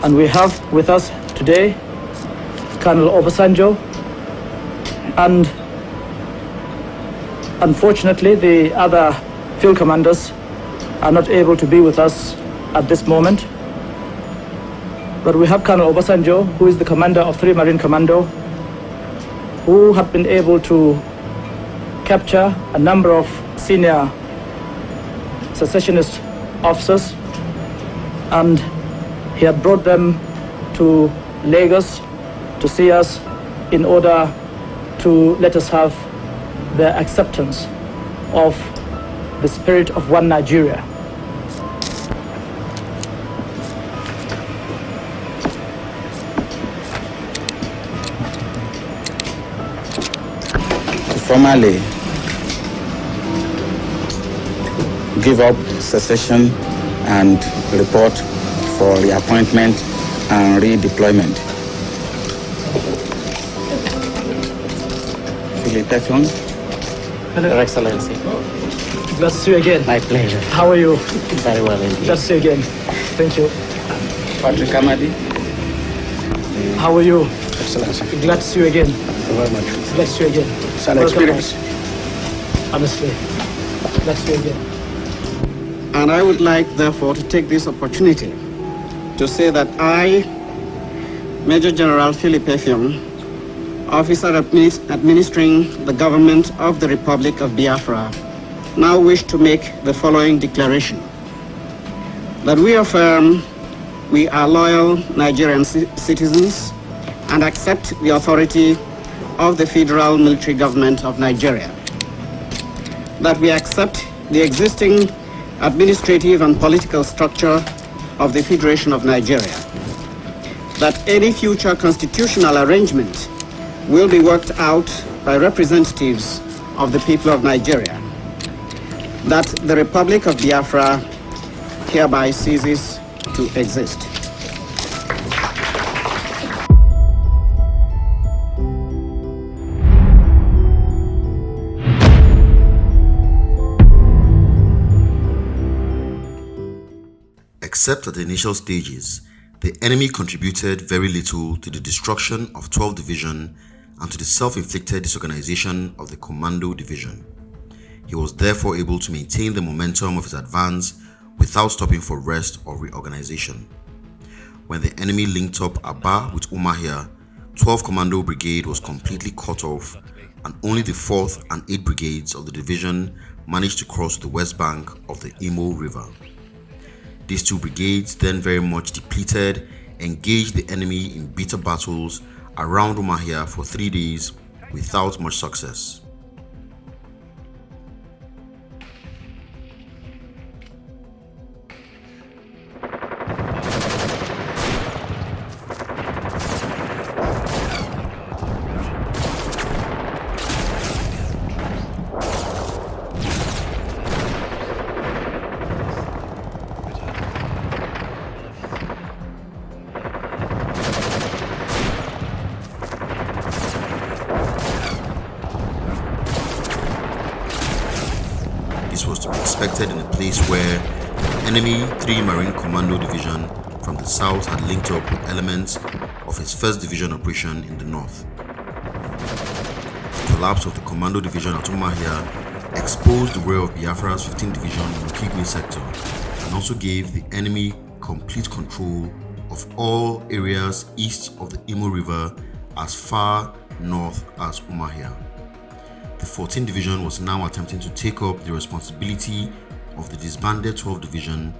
And we have with us today Colonel Obasanjo, and unfortunately the other field commanders are not able to be with us at this moment. But we have Colonel Obasanjo, who is the commander of 3 Marine Commando, who have been able to capture a number of senior secessionist officers, and he had brought them to Lagos to see us in order to let us have their acceptance of the spirit of one Nigeria. Formally give up secession and report for reappointment and redeployment. Hello, Your Excellency. Glad to see you again. My pleasure. How are you? Very well indeed. Glad to see you again. Thank you. Patrick Amadi. How are you? Excellency. Glad to see you again. Thank you very much. Glad to see you again. It's an experience. Honestly, glad to see you again. And I would like, therefore, to take this opportunity to say that I, Major General Philip Effiong, officer administering the government of the Republic of Biafra, now wish to make the following declaration. That we affirm we are loyal Nigerian citizens and accept the authority of the Federal Military Government of Nigeria. That we accept the existing administrative and political structure of the Federation of Nigeria. That any future constitutional arrangement will be worked out by representatives of the people of Nigeria. That the Republic of Biafra hereby ceases to exist. Except at the initial stages, the enemy contributed very little to the destruction of 12th Division and to the self-inflicted disorganization of the Commando Division. He was therefore able to maintain the momentum of his advance without stopping for rest or reorganization. When the enemy linked up Aba with Umuahia, 12th Commando Brigade was completely cut off, and only the 4th and 8th Brigades of the division managed to cross the west bank of the Imo River. These 2 brigades, then very much depleted, engaged the enemy in bitter battles around Umuahia for 3 days without much success. This was to be expected in a place where the enemy 3 Marine Commando Division from the south had linked up with elements of its 1st Division operation in the north. The collapse of the Commando Division at Umuahia exposed the rear of Biafra's 15th Division in the Okigwe sector and also gave the enemy complete control of all areas east of the Imo River as far north as Umuahia. The 14th Division was now attempting to take up the responsibility of the disbanded 12th Division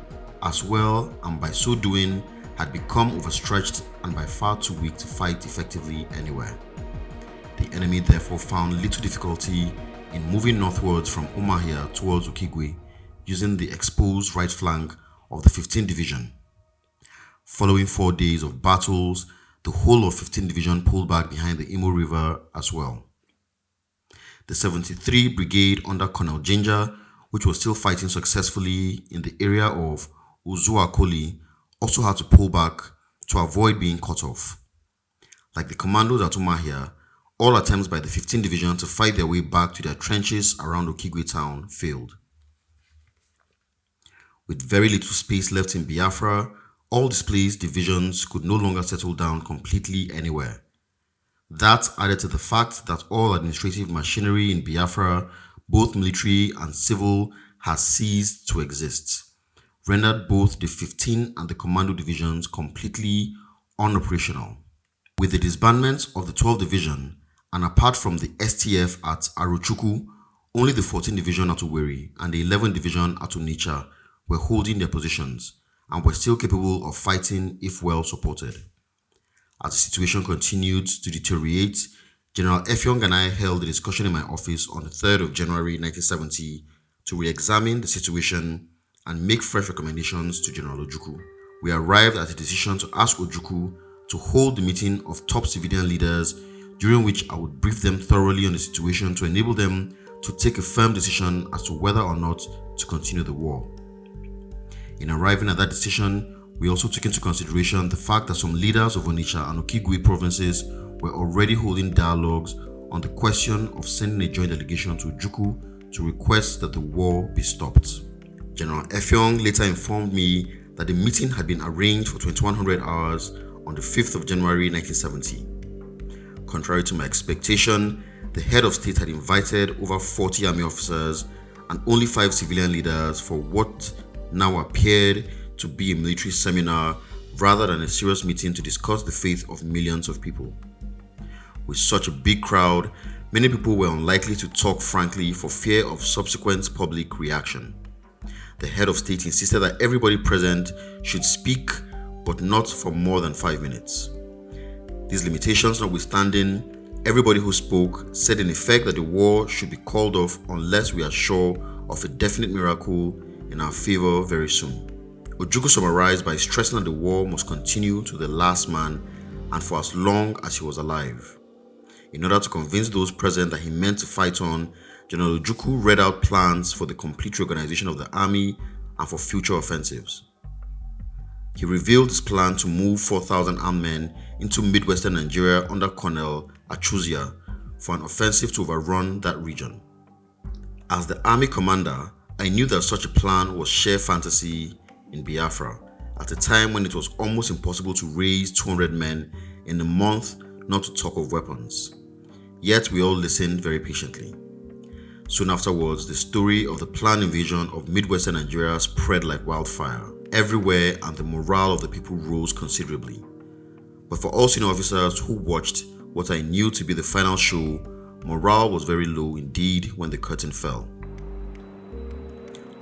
as well, and by so doing had become overstretched and by far too weak to fight effectively anywhere. The enemy therefore found little difficulty in moving northwards from Umuahia towards Okigwe using the exposed right flank of the 15th Division. Following 4 days of battles, the whole of 15th Division pulled back behind the Imo River as well. The 73 Brigade under Colonel Ginger, which was still fighting successfully in the area of Uzuakoli, also had to pull back to avoid being cut off. Like the commandos at Umuahia, all attempts by the 15th Division to fight their way back to their trenches around Okigwe town failed. With very little space left in Biafra, all displaced divisions could no longer settle down completely anywhere. That added to the fact that all administrative machinery in Biafra, both military and civil, has ceased to exist, rendered both the 15 and the commando divisions completely unoperational. With the disbandment of the 12th Division, and apart from the STF at Arochukwu, only the 14th Division at Owerri and the 11th Division at Onitsha were holding their positions and were still capable of fighting if well supported. As the situation continued to deteriorate, General Effiong and I held a discussion in my office on the 3rd of January 1970 to re-examine the situation and make fresh recommendations to General Ojukwu. We arrived at a decision to ask Ojukwu to hold the meeting of top civilian leaders, during which I would brief them thoroughly on the situation to enable them to take a firm decision as to whether or not to continue the war. In arriving at that decision, we also took into consideration the fact that some leaders of Onitsha and Okigwe provinces were already holding dialogues on the question of sending a joint delegation to Ojukwu to request that the war be stopped. General Effiong later informed me that the meeting had been arranged for 2100 hours on the 5th of January 1970. Contrary to my expectation, the head of state had invited over 40 army officers and only 5 civilian leaders for what now appeared to be a military seminar rather than a serious meeting to discuss the fate of millions of people. With such a big crowd, many people were unlikely to talk frankly for fear of subsequent public reaction. The head of state insisted that everybody present should speak, but not for more than 5 minutes. These limitations notwithstanding, everybody who spoke said in effect that the war should be called off unless we are sure of a definite miracle in our favor very soon. Ojukwu summarized by stressing that the war must continue to the last man and for as long as he was alive. In order to convince those present that he meant to fight on, General Ojukwu read out plans for the complete reorganization of the army and for future offensives. He revealed his plan to move 4,000 armed men into Midwestern Nigeria under Colonel Achuzia for an offensive to overrun that region. As the army commander, I knew that such a plan was sheer fantasy in Biafra at a time when it was almost impossible to raise 200 men in a month, not to talk of weapons. Yet we all listened very patiently. Soon afterwards, the story of the planned invasion of Midwestern Nigeria spread like wildfire everywhere, and the morale of the people rose considerably. But for all senior officers who watched what I knew to be the final show, morale was very low indeed when the curtain fell.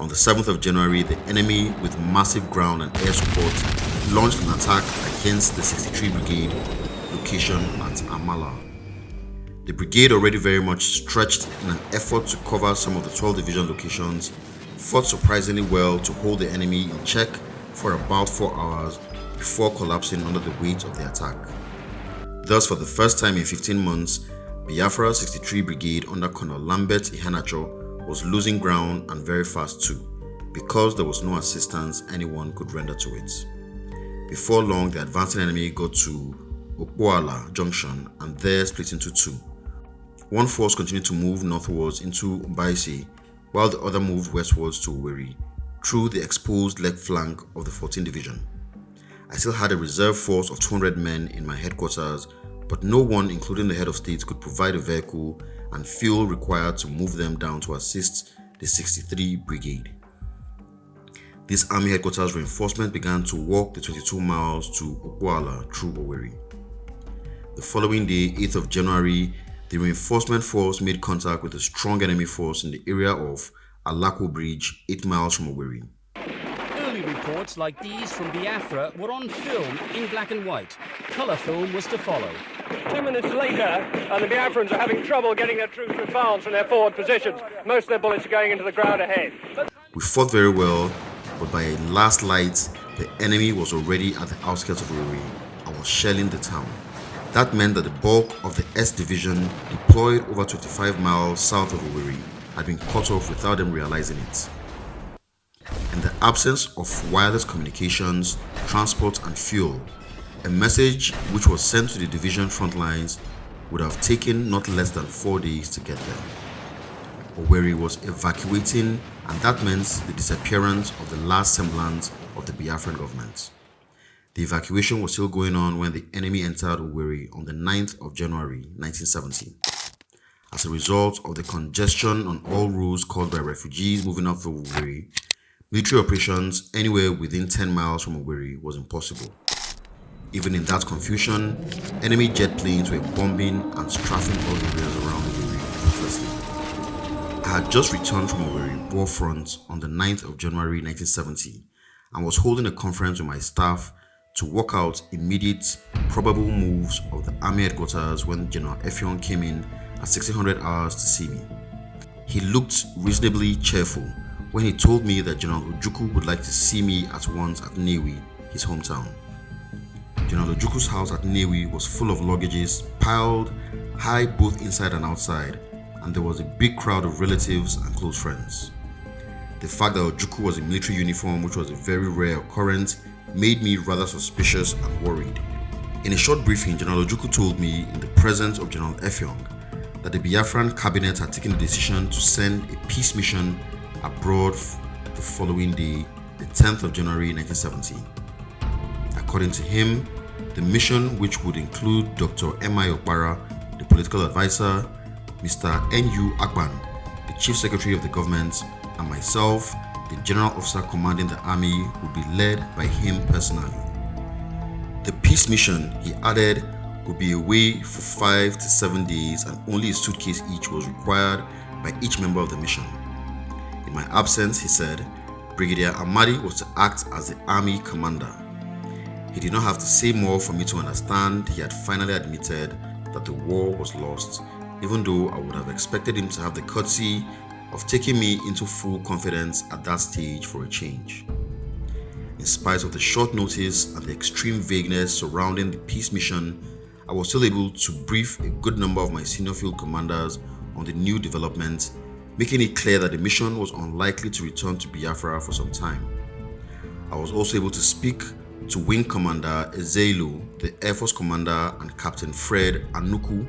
On the 7th of January, the enemy, with massive ground and air support, launched an attack against the 63 Brigade location at Amala. The brigade, already very much stretched in an effort to cover some of the 12th Division locations, fought surprisingly well to hold the enemy in check for about 4 hours before collapsing under the weight of the attack. Thus, for the first time in 15 months, Biafra 63 Brigade under Colonel Lambert Ihanacho was losing ground, and very fast too, because there was no assistance anyone could render to it. Before long, the advancing enemy got to Okpuala Junction and there split into two. One force continued to move northwards into Mbaise, while the other moved westwards to Owerri, through the exposed left flank of the 14th Division. I still had a reserve force of 200 men in my headquarters, but no one, including the head of state, could provide a vehicle and fuel required to move them down to assist the 63 Brigade. This army headquarters reinforcement began to walk the 22 miles to Okpuala through Owerri. The following day, 8th of January, the reinforcement force made contact with a strong enemy force in the area of Alako Bridge, 8 miles from Owerri. Early reports like these from Biafra were on film in black and white. Colour film was to follow. 10 minutes later, and the Biafrans are having trouble getting their troops to advance from their forward positions. Most of their bullets are going into the ground ahead. We fought very well, but by last light, the enemy was already at the outskirts of Owerri and was shelling the town. That meant that the bulk of the S Division, deployed over 25 miles south of Owerri, had been cut off without them realizing it. In the absence of wireless communications, transport and fuel, a message which was sent to the division front lines would have taken not less than 4 days to get there. Owerri was evacuating, and that meant the disappearance of the last semblance of the Biafran government. The evacuation was still going on when the enemy entered Owerri on the 9th of January 1970. As a result of the congestion on all roads caused by refugees moving up from Owerri, military operations anywhere within 10 miles from Owerri was impossible. Even in that confusion, enemy jet planes were bombing and strafing all areas around Owerri ruthlessly. I had just returned from Owerri war front on the 9th of January 1970 and was holding a conference with my staff to work out immediate probable moves of the army headquarters when General Effiong came in at 1600 hours to see me. He looked reasonably cheerful when he told me that General Ojukwu would like to see me at once at Nnewi, his hometown. General Ojukwu's house at Nnewi was full of luggages piled high both inside and outside, and there was a big crowd of relatives and close friends. The fact that Ojukwu was in military uniform, which was a very rare occurrence, made me rather suspicious and worried. In a short briefing, General Ojukwu told me in the presence of General Effiong that the Biafran cabinet had taken the decision to send a peace mission abroad the following day, the 10th of January 1970. According to him, the mission, which would include Dr. M.I. Okpara, the political advisor, Mr. N.U. Akpan, the chief secretary of the government, and myself, the general officer commanding the army, would be led by him personally. The peace mission, he added, would be away for 5 to 7 days and only a suitcase each was required by each member of the mission. In my absence, he said, Brigadier Amadi was to act as the army commander. He did not have to say more for me to understand he had finally admitted that the war was lost, even though I would have expected him to have the courtesy of taking me into full confidence at that stage for a change. In spite of the short notice and the extreme vagueness surrounding the peace mission, I was still able to brief a good number of my senior field commanders on the new developments, making it clear that the mission was unlikely to return to Biafra for some time. I was also able to speak to Wing Commander Ezeilu, the Air Force Commander, and Captain Fred Anuku,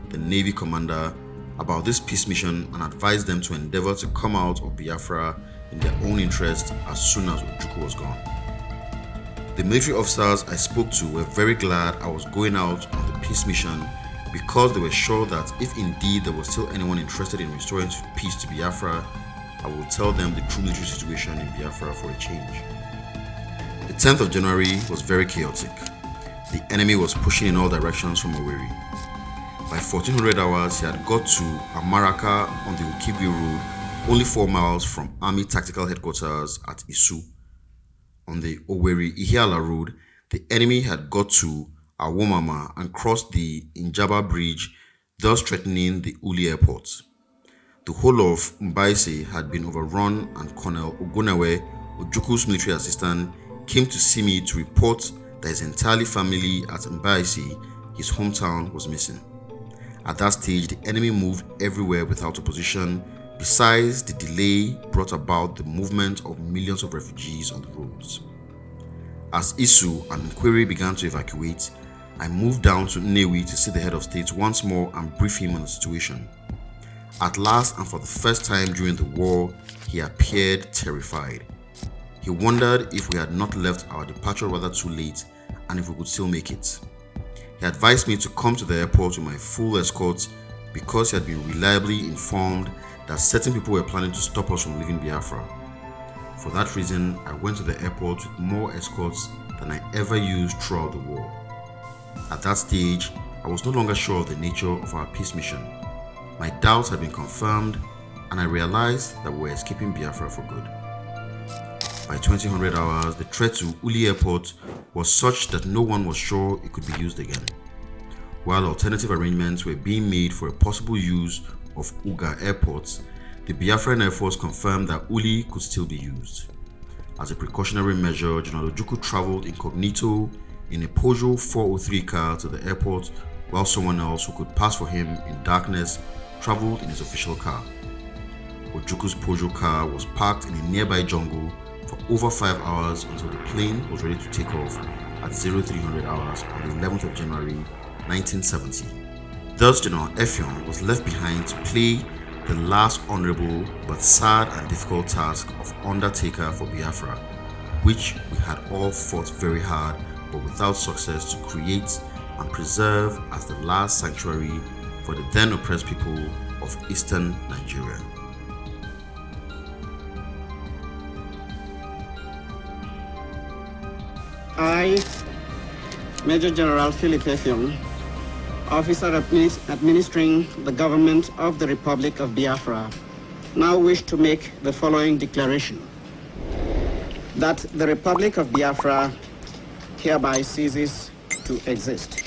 the Navy Commander, about this peace mission and advise them to endeavor to come out of Biafra in their own interest as soon as Ojukwu was gone. The military officers I spoke to were very glad I was going out on the peace mission because they were sure that if indeed there was still anyone interested in restoring peace to Biafra, I would tell them the true military situation in Biafra for a change. The 10th of January was very chaotic. The enemy was pushing in all directions from Owerri. By 1400 hours, he had got to Amaraka on the Ukigwe Road, only 4 miles from Army Tactical Headquarters at Isu. On the Owerri-Ihiala Road, the enemy had got to Awomama and crossed the Injaba Bridge, thus threatening the Uli Airport. The whole of Mbaise had been overrun, and Colonel Ogonewe, Ojukwu's military assistant, came to see me to report that his entire family at Mbaise, his hometown, was missing. At that stage, the enemy moved everywhere without opposition. Besides, the delay brought about the movement of millions of refugees on the roads. As Isu and Nkweri began to evacuate, I moved down to Nnewi to see the head of state once more and brief him on the situation. At last, and for the first time during the war, he appeared terrified. He wondered if we had not left our departure rather too late and if we could still make it. He advised me to come to the airport with my full escort because he had been reliably informed that certain people were planning to stop us from leaving Biafra. For that reason, I went to the airport with more escorts than I ever used throughout the war. At that stage, I was no longer sure of the nature of our peace mission. My doubts had been confirmed, and I realized that we were escaping Biafra for good. By 2000 hours, the threat to Uli Airport was such that no one was sure it could be used again. While alternative arrangements were being made for a possible use of Uga Airport, the Biafran Air Force confirmed that Uli could still be used. As a precautionary measure, General Ojukwu traveled incognito in a Peugeot 403 car to the airport, while someone else who could pass for him in darkness traveled in his official car. Ojukwu's Peugeot car was parked in a nearby jungle for over 5 hours until the plane was ready to take off at 0300 hours on the 11th of January 1970. Thus, General Effiong was left behind to play the last honorable but sad and difficult task of undertaker for Biafra, which we had all fought very hard but without success, to create and preserve as the last sanctuary for the then oppressed people of eastern Nigeria. I, Major General Philip Effiong, officer administering the government of the Republic of Biafra, now wish to make the following declaration: that the Republic of Biafra hereby ceases to exist.